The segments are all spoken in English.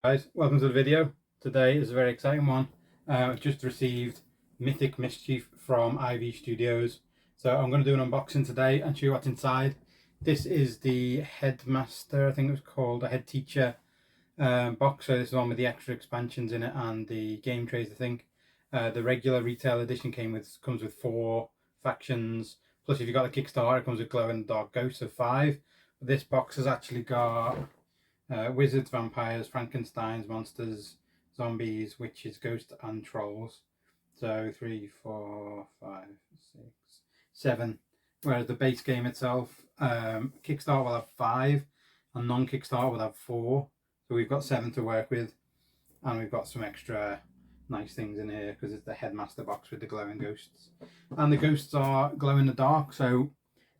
Guys, welcome to the video. Today is a very exciting one. I've just received Mythic Mischief from IV Studios. So I'm going to do an unboxing today and show you what's inside. This is the Headmaster, I think it was called, a Head Teacher box. So this is one with the extra expansions in it and the game trays, I think. The regular retail edition comes with 4 factions. Plus if you got the Kickstarter, it comes with glow-in-the-dark ghosts of 5. But this box has actually got wizards, vampires, Frankensteins, monsters, zombies, witches, ghosts, and trolls. So 3, 4, 5, 6, 7. Whereas the base game itself, Kickstarter will have 5, and non-Kickstarter will have 4. So we've got 7 to work with, and we've got some extra nice things in here because it's the Headmaster box with the glowing ghosts. And the ghosts are glow in the dark, so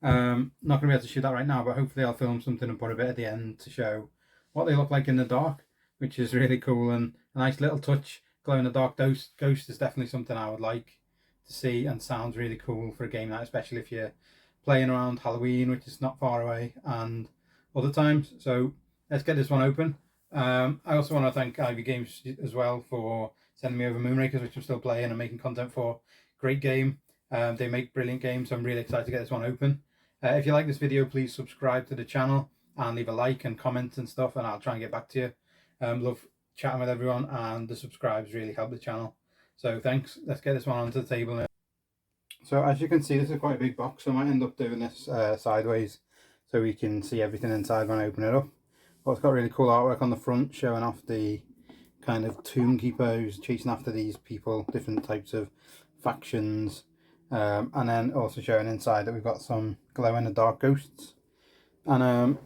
not going to be able to shoot that right now, but hopefully I'll film something and put a bit at the end to show what they look like in the dark, which is really cool and a nice little touch. Glow in the dark ghost is definitely something I would like to see, and sounds really cool for a game night, especially if you're playing around Halloween, which is not far away, and other times. So let's get this one open. I also want to thank Ivy Games as well for sending me over Moonrakers, which I'm still playing and making content for. Great game. They make brilliant games, so I'm really excited to get this one open. If you like this video, please subscribe to the channel and leave a like and comment and stuff, and I'll try and get back to you. Love chatting with everyone, and the subscribes really help the channel. So thanks. Let's get this one onto the table now. So as you can see, this is quite a big box, so I might end up doing this sideways so we can see everything inside when I open it up. But it's got really cool artwork on the front showing off the kind of tomb keeper who's chasing after these people, different types of factions, and then also showing inside that we've got some glow in the dark ghosts. And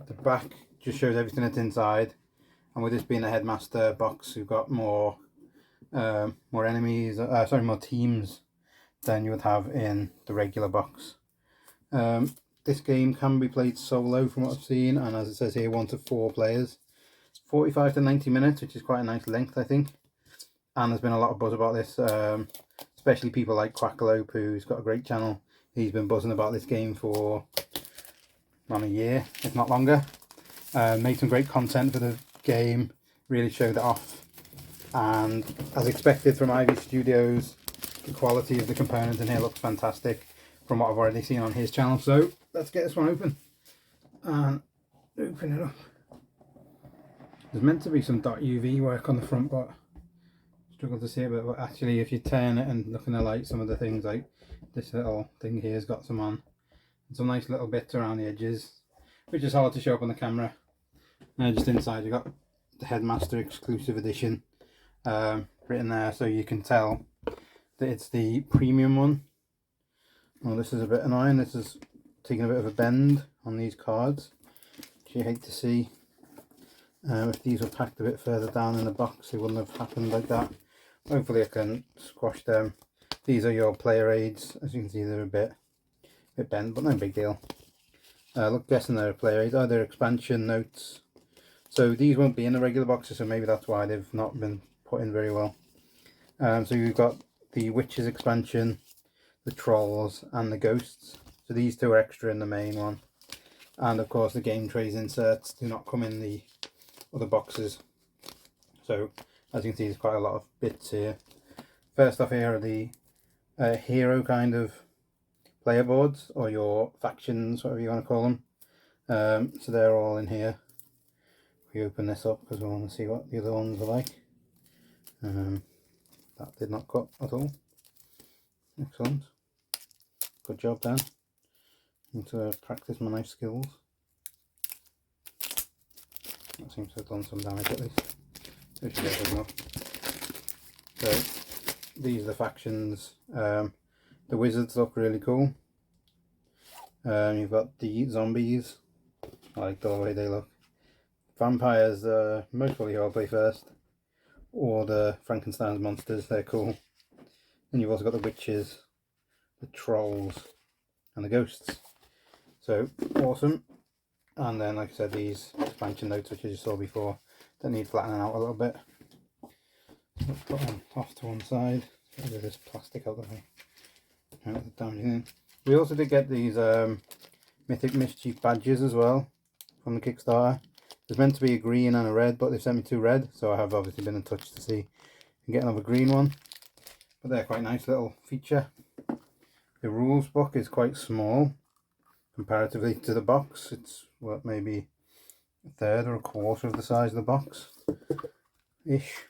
the back just shows everything that's inside, and with this being a Headmaster box, we've got more enemies, more teams than you would have in the regular box. This game can be played solo from what I've seen, and as it says here, 1 to 4 players. 45 to 90 minutes, which is quite a nice length, I think. And there's been a lot of buzz about this, especially people like Quackalope, who's got a great channel. He's been buzzing about this game for around a year, if not longer. Made some great content for the game, really showed it off. And as expected from Ivy Studios, the quality of the components in here looks fantastic from what I've already seen on his channel. So let's get this one open and open it up. There's meant to be some .uv work on the front, but I struggle to see it. But actually, if you turn it and look in the light, some of the things like this little thing here has got some on, and some nice little bits around the edges, which is hard to show up on the camera. Now just inside you've got the Headmaster exclusive edition written there, so you can tell that it's the premium one. Well, this is a bit annoying. This is taking a bit of a bend on these cards, which you hate to see. If these were packed a bit further down in the box, it wouldn't have happened like that. Hopefully I can squash them. These are your player aids. As you can see, they're a bit bent, but no big deal. Guessing they're player aids. Oh, they're expansion notes. So these won't be in the regular boxes, so maybe that's why they've not been put in very well. So you've got the witches expansion, the trolls, and the ghosts. So these 2 are extra in the main one. And of course the game trays inserts do not come in the other boxes. So as you can see, there's quite a lot of bits here. First off, here are the hero kind of player boards, or your factions, whatever you want to call them. So they're all in here. We open this up because we want to see what the other ones are like. That did not cut at all. Excellent. Good job then. I need to practice my knife skills. That seems to have done some damage at least. So, these are the factions. The wizards look really cool. You've got the zombies. I like the way they look. Vampires, most probably who I'll play first. Or the Frankenstein's monsters, they're cool. And you've also got the witches, the trolls, and the ghosts. So awesome. And then, like I said, these expansion notes, which I just saw before, that need flattening out a little bit. Let's put them off to one side. Get rid of this plastic out of the way. We also did get these Mythic Mischief badges as well from the Kickstarter. There's meant to be a green and a red, but they've sent me 2 red, so I have obviously been in touch to see and get another green one. But they're quite nice little feature. The rules book is quite small comparatively to the box. It's what, maybe a third or a quarter of the size of the box ish.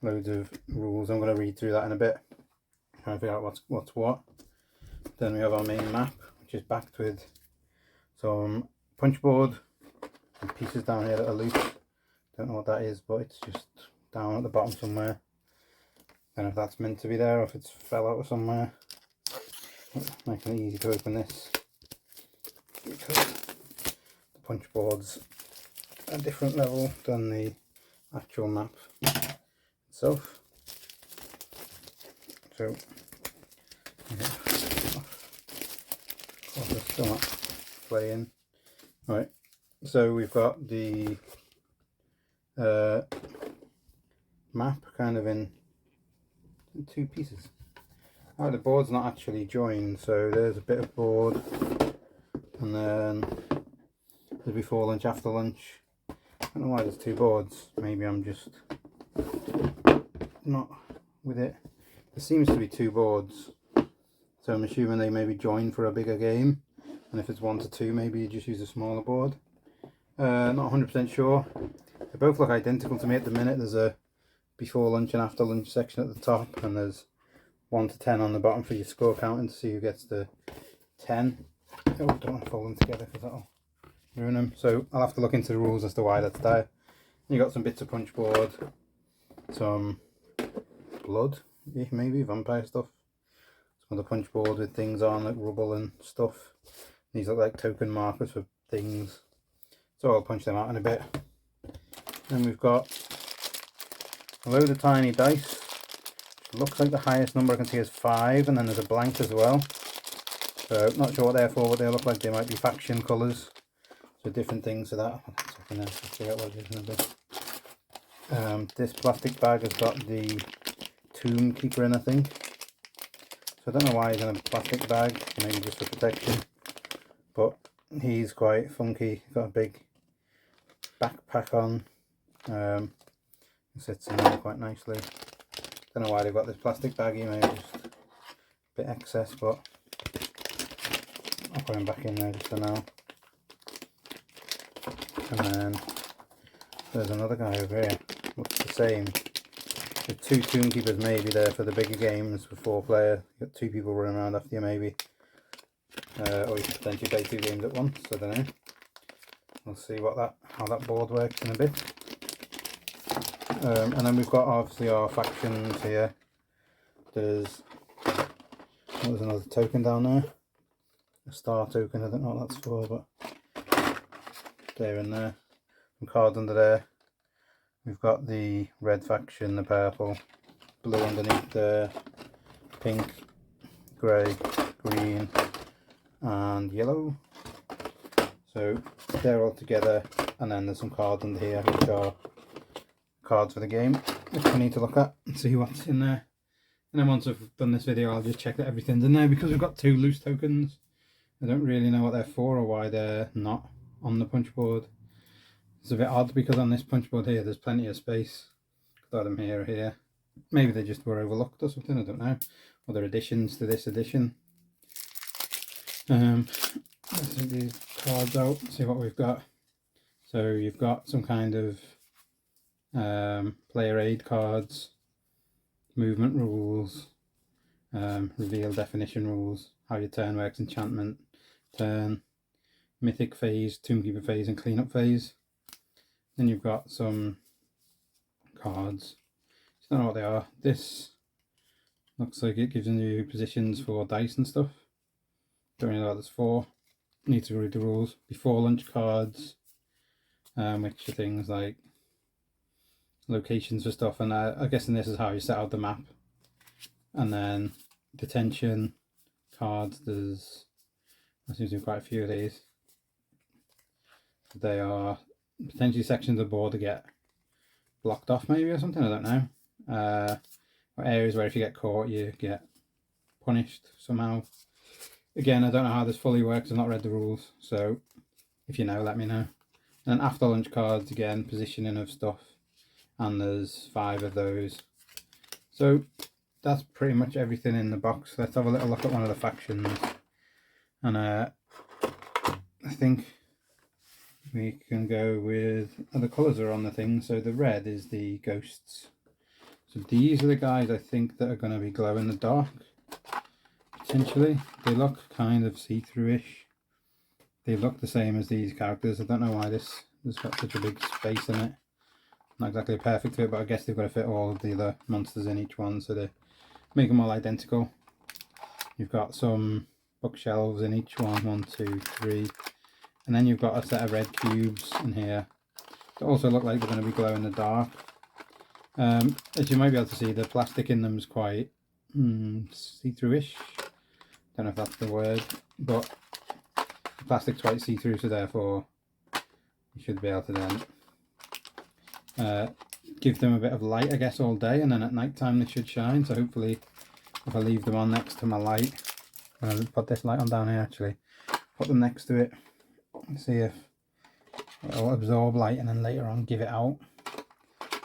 Loads of rules. I'm going to read through that in a bit, trying to figure out what's what. Then we have our main map, which is backed with some punch board and pieces down here that are loose. Don't know what that is, but it's just down at the bottom somewhere. Don't know if that's meant to be there or if it's fell out of somewhere. Making it easy to open this because the punch board's a different level than the actual map itself. So there's still not playing. Right, so we've got the map kind of in 2 pieces. Oh, the board's not actually joined, so there's a bit of board, and then there's before lunch, after lunch. I don't know why there's 2 boards. Maybe I'm just not with it. There seems to be 2 boards, so I'm assuming they maybe join for a bigger game, and if it's 1 to 2, maybe you just use a smaller board. Not 100% sure. They both look identical to me at the minute. There's a before lunch and after lunch section at the top, and there's 1 to 10 on the bottom for your score counting to see who gets the 10. Oh, don't want to fold them together because that'll ruin them. So I'll have to look into the rules as to why that's there. You got some bits of punch board, some blood, maybe vampire stuff, some of the punch board with things on like rubble and stuff. These look like token markers for things, so I'll punch them out in a bit. Then we've got a load of tiny dice. Looks like the highest number I can see is 5, and then there's a blank as well. So not sure what they're for, but they look like they might be faction colours. So different things to that. Let's figure out what it is in a bit. This plastic bag has got the Tomb Keeper in, I think. So I don't know why he's in a plastic bag, maybe just for protection. But he's quite funky. He's got a big backpack on. It sits in there quite nicely. Don't know why they've got this plastic baggie, maybe just a bit excess, but I'll put him back in there just for now. And then there's another guy over here, looks the same. The 2 Tomb Keepers maybe there for the bigger games for 4 player. You've got 2 people running around after you maybe. Or you can potentially play 2 games at once, I don't know. We'll see how that board works in a bit. And then we've got obviously our factions here. There's another token down there, a star token. I don't know what that's for, but they're in there. Some cards under there. We've got the red faction, the purple, blue underneath there, pink, grey, green, and yellow. So they're all together, and then there's some cards under here which are cards for the game, which I need to look at and see what's in there. And then once I've done this video, I'll just check that everything's in there, because we've got 2 loose tokens. I don't really know what they're for or why they're not on the punch board. It's a bit odd because on this punch board here there's plenty of space. Got them here or here. Maybe they just were overlooked or something, I don't know. Or they're additions to this edition. Let's take these cards out, see what we've got. So you've got some kind of player aid cards, movement rules, reveal definition rules, how your turn works, enchantment, turn, mythic phase, tomb keeper phase, and cleanup phase. Then you've got some cards. I don't know what they are. This looks like it gives you positions for dice and stuff. Don't really know what that's for. Need to read the rules. Before lunch cards, which are things like locations for stuff, and I'm guessing this is how you set out the map. And then detention cards, there seems to be quite a few of these. They are potentially sections of the board to get blocked off maybe or something, I don't know. Or areas where if you get caught you get punished somehow. Again, I don't know how this fully works, I've not read the rules, so if you know, let me know. And after lunch cards, again, positioning of stuff, and there's 5 of those. So that's pretty much everything in the box. Let's have a little look at one of the factions. And I think we can go with, the colours are on the thing. So the red is the ghosts. So these are the guys I think that are going to be glow in the dark, potentially. They look kind of see-through-ish. They look the same as these characters. I don't know why this has got such a big space in it. Not exactly a perfect fit, but I guess they've got to fit all of the other monsters in each one, so they make them all identical. You've got some bookshelves in each one, 1, 2, 3, and then you've got a set of red cubes in here that also look like they're going to be glow in the dark. As you might be able to see, the plastic in them is quite see-through-ish. Don't know if that's the word, but the plastic's quite see-through, so therefore you should be able to then give them a bit of light, I guess, all day, and then at night time they should shine. So hopefully if I leave them on next to my light, I'll put this light on down here actually, put them next to it and see if it'll absorb light, and then later on give it out.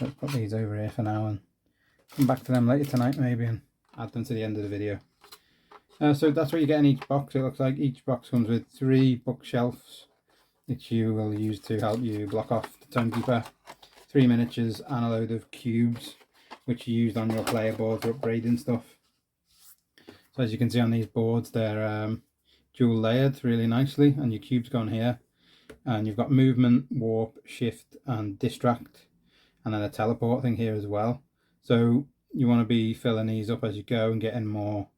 Let's put these over here for now and come back to them later tonight maybe and add them to the end of the video. So that's what you get in each box. It looks like each box comes with 3 bookshelves which you will use to help you block off the Tomekeeper, 3 miniatures and a load of cubes which you used on your player board for upgrading stuff. So as you can see on these boards, they're dual layered really nicely, and your cubes go on here, and you've got movement, warp, shift and distract, and then a teleport thing here as well. So you want to be filling these up as you go and getting more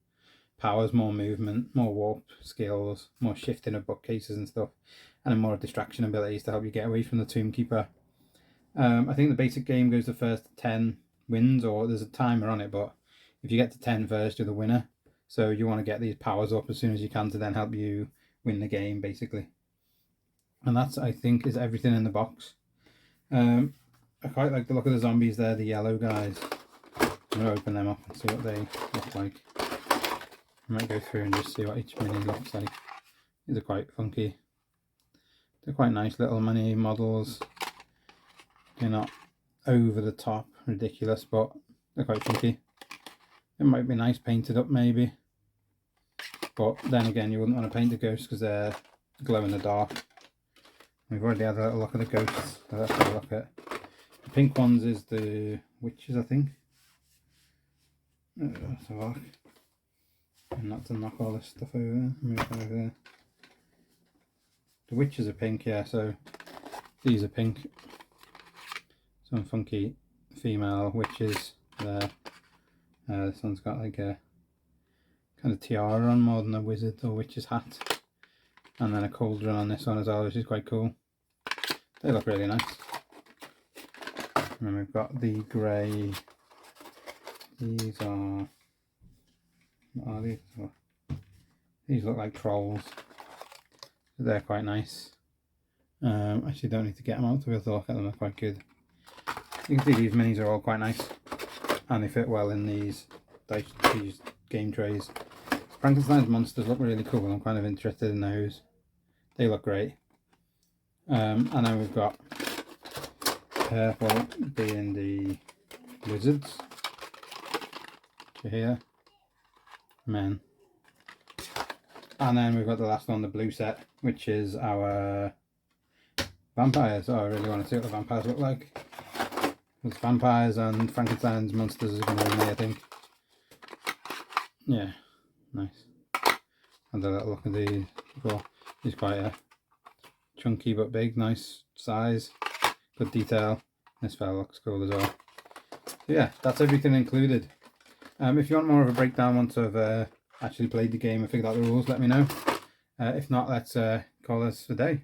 powers, more movement, more warp skills, more shifting of bookcases and stuff, and then more distraction abilities to help you get away from the Tomekeeper. I think the basic game goes the first 10 wins, or there's a timer on it, but if you get to 10 first, you're the winner. So you want to get these powers up as soon as you can to then help you win the game, basically. And that's, I think, is everything in the box. I quite like the look of the zombies there, the yellow guys. I'm going to open them up and see what they look like. I might go through and just see what each mini looks like. These are quite funky. They're quite nice little mini models. They're not over the top ridiculous, but they're quite funky. It might be nice painted up maybe, but then again you wouldn't want to paint the ghosts because they're glow in the dark. We've already had a little look at the ghosts, so let's have a look at the pink ones. Is the witches, I think. Let's have a look. And not to knock all this stuff over there. Move that over there. The witches are pink, yeah, so these are pink. Some funky female witches there. This one's got like a kind of tiara on more than a wizard or witch's hat. And then a cauldron on this one as well, which is quite cool. They look really nice. And then we've got the grey. These are... what are these? These look like trolls. They're quite nice. Actually don't need to get them out to be able to look at them, they're quite good. You can see these minis are all quite nice. And they fit well in these game trays. Frankenstein's monsters look really cool. I'm kind of interested in those. They look great. And then we've got purple being the wizards. Here, men. And then we've got the last one, the blue set, which is our vampires. Oh, I really want to see what the vampires look like. There's vampires and Frankenstein's monsters are going to be in there, I think. Yeah, nice. And a little look at these. He's quite a chunky but big, nice size, good detail. This fella looks cool as well. So yeah, that's everything included. If you want more of a breakdown once I've actually played the game and figured out the rules, let me know. If not, let's call this a day.